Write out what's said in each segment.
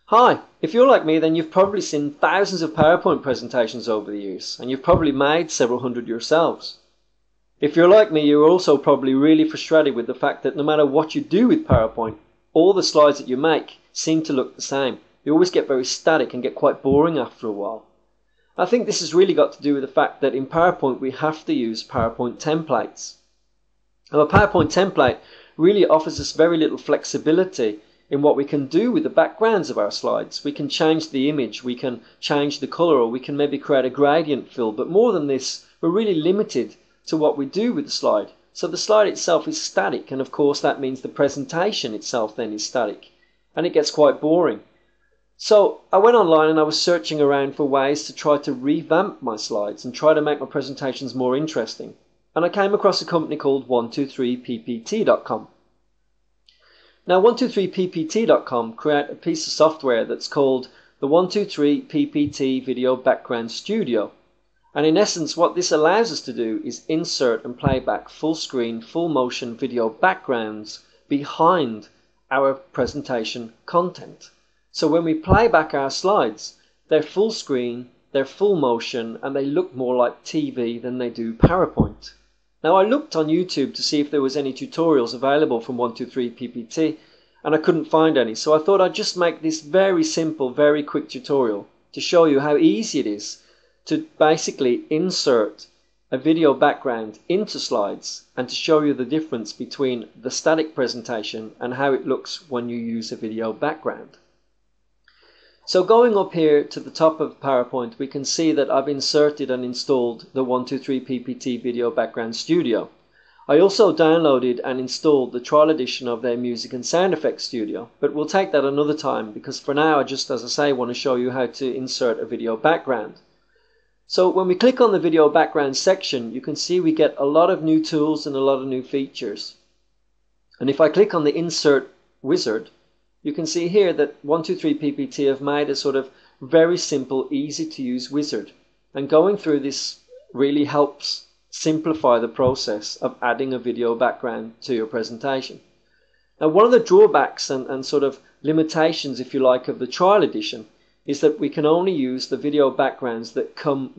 Hi, if you're like me, then you've probably seen thousands of PowerPoint presentations over the years, and you've probably made several hundred yourselves. If you're like me, you're also probably really frustrated with the fact that no matter what you do with PowerPoint, all the slides that you make seem to look the same. You always get very static and get quite boring after a while. I think this has really got to do with the fact that in PowerPoint we have to use PowerPoint templates. Now, a PowerPoint template really offers us very little flexibility in what we can do with the backgrounds of our slides. We can change the image, we can change the color, or we can maybe create a gradient fill. But more than this, we're really limited to what we do with the slide. So the slide itself is static, and of course that means the presentation itself then is static, and it gets quite boring. So I went online and I was searching around for ways to try to revamp my slides and try to make my presentations more interesting. And I came across a company called 123ppt.com. Now 123ppt.com create a piece of software that's called the 123ppt Video Background Studio. And in essence what this allows us to do is insert and play back full screen, full motion video backgrounds behind our presentation content. So when we play back our slides, they're full screen, they're full motion, and they look more like TV than they do PowerPoint. Now I looked on YouTube to see if there was any tutorials available from 123ppt, and I couldn't find any. So I thought I'd just make this very simple, very quick tutorial to show you how easy it is to basically insert a video background into slides and to show you the difference between the static presentation and how it looks when you use a video background. So going up here to the top of PowerPoint, we can see that I've inserted and installed the 123ppt Video Background Studio. I also downloaded and installed the trial edition of their Music and Sound Effects Studio, but we'll take that another time because for now I just, as I say, want to show you how to insert a video background. So when we click on the video background section, you can see we get a lot of new tools and a lot of new features. And if I click on the Insert wizard, you can see here that 123ppt have made a sort of very simple, easy to use wizard. And going through this really helps simplify the process of adding a video background to your presentation. Now one of the drawbacks and sort of limitations, if you like, of the trial edition is that we can only use the video backgrounds that come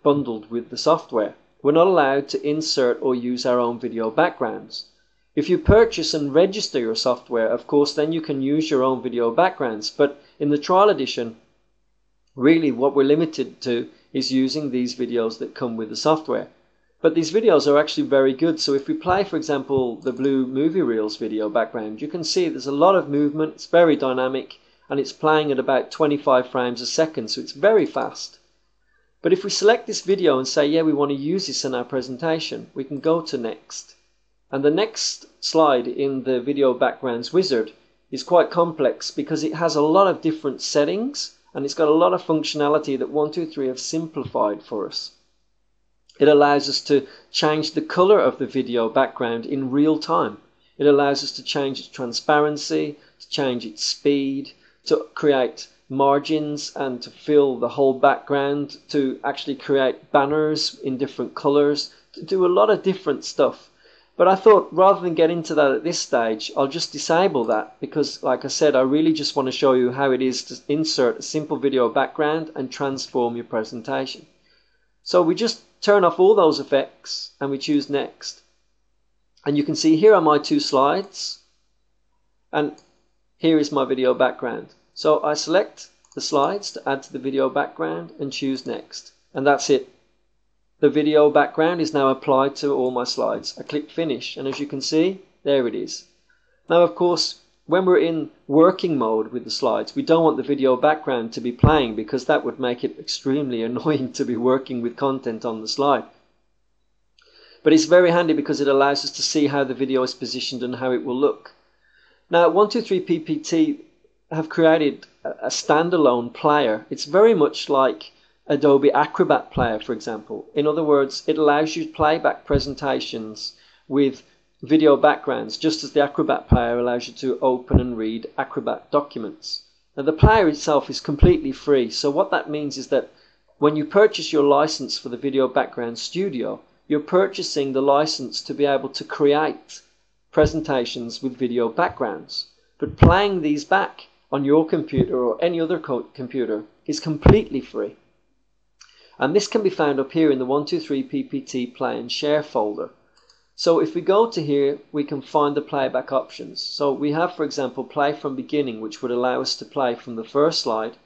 bundled with the software. We're not allowed to insert or use our own video backgrounds. If you purchase and register your software, of course, then you can use your own video backgrounds. But in the trial edition, really what we're limited to is using these videos that come with the software. But these videos are actually very good. So if we play, for example, the Blue Movie Reels video background, you can see there's a lot of movement. It's very dynamic and it's playing at about 25 frames a second. So it's very fast. But if we select this video and say, yeah, we want to use this in our presentation, we can go to Next. And the next slide in the video backgrounds wizard is quite complex because it has a lot of different settings and it's got a lot of functionality that 123 have simplified for us. It allows us to change the color of the video background in real time. It allows us to change its transparency, to change its speed, to create margins and to fill the whole background, to actually create banners in different colors, to do a lot of different stuff. But I thought rather than get into that at this stage, I'll just disable that because, like I said, I really just want to show you how it is to insert a simple video background and transform your presentation. So we just turn off all those effects and we choose Next. And you can see here are my two slides and here is my video background. So I select the slides to add to the video background and choose Next. And that's it. The video background is now applied to all my slides. I click Finish and as you can see, there it is. Now of course, when we're in working mode with the slides, we don't want the video background to be playing because that would make it extremely annoying to be working with content on the slide. But it's very handy because it allows us to see how the video is positioned and how it will look. Now 123ppt have created a standalone player. It's very much like Adobe Acrobat Player, for example. In other words, it allows you to play back presentations with video backgrounds, just as the Acrobat Player allows you to open and read Acrobat documents. Now, the player itself is completely free, so what that means is that when you purchase your license for the Video Background Studio, you're purchasing the license to be able to create presentations with video backgrounds. But playing these back on your computer or any other computer is completely free. And this can be found up here in the 123 PPT Play and Share folder. So if we go to here, we can find the playback options. So we have, for example, play from beginning, which would allow us to play from the first slide.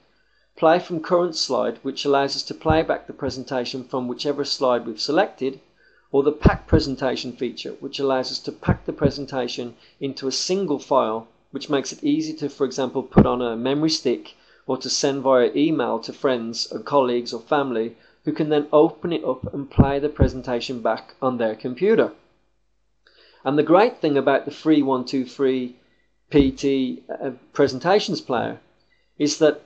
Play from current slide, which allows us to play back the presentation from whichever slide we've selected. Or the pack presentation feature, which allows us to pack the presentation into a single file, which makes it easy to, for example, put on a memory stick or to send via email to friends or colleagues or family who can then open it up and play the presentation back on their computer. And the great thing about the free 123 PT presentations player is that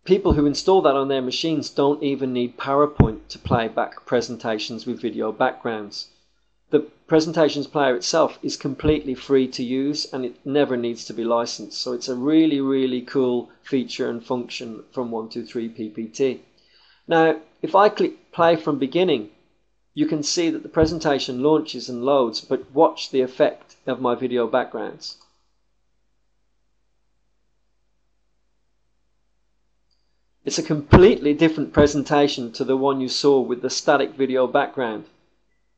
people who install that on their machines don't even need PowerPoint to play back presentations with video backgrounds. The presentations player itself is completely free to use and it never needs to be licensed. So it's a really, really cool feature and function from 123 PPT. Now, if I click play from beginning, you can see that the presentation launches and loads, but watch the effect of my video backgrounds. It's a completely different presentation to the one you saw with the static video background.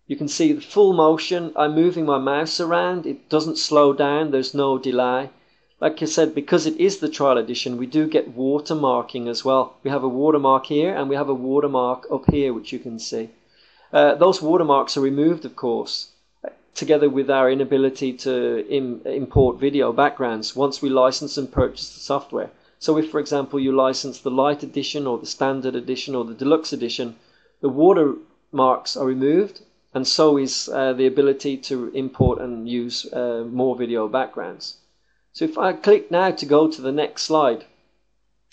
You can see the full motion. I'm moving my mouse around. It doesn't slow down. There's no delay. Like I said, because it is the trial edition, we do get watermarking as well. We have a watermark here and we have a watermark up here, which you can see. Those watermarks are removed, of course, together with our inability to import video backgrounds once we license and purchase the software. So if, for example, you license the Lite edition or the Standard edition or the Deluxe edition, the watermarks are removed, and so is the ability to import and use more video backgrounds. So if I click now to go to the next slide,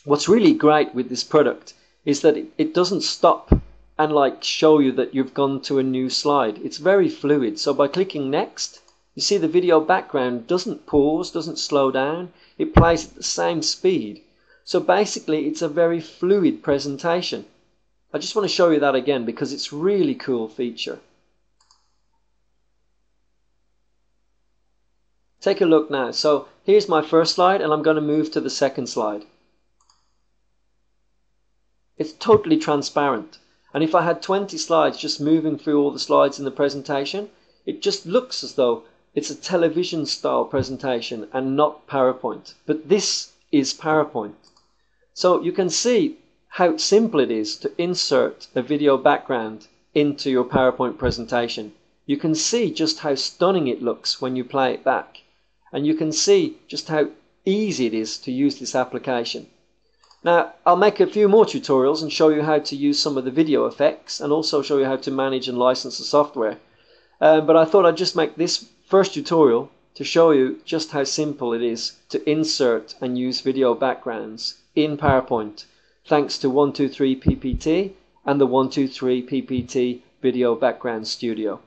what's really great with this product is that it doesn't stop and like show you that you've gone to a new slide. It's very fluid. So by clicking next, you see the video background doesn't pause, doesn't slow down. It plays at the same speed. So basically it's a very fluid presentation. I just want to show you that again because it's a really cool feature. Take a look now. So here's my first slide and I'm going to move to the second slide. It's totally transparent. And if I had 20 slides just moving through all the slides in the presentation, it just looks as though it's a television style presentation and not PowerPoint. But this is PowerPoint. So you can see how simple it is to insert a video background into your PowerPoint presentation. You can see just how stunning it looks when you play it back. And you can see just how easy it is to use this application. Now, I'll make a few more tutorials and show you how to use some of the video effects and also show you how to manage and license the software. But I thought I'd just make this first tutorial to show you just how simple it is to insert and use video backgrounds in PowerPoint, thanks to 123 PPT and the 123 PPT Video Background Studio.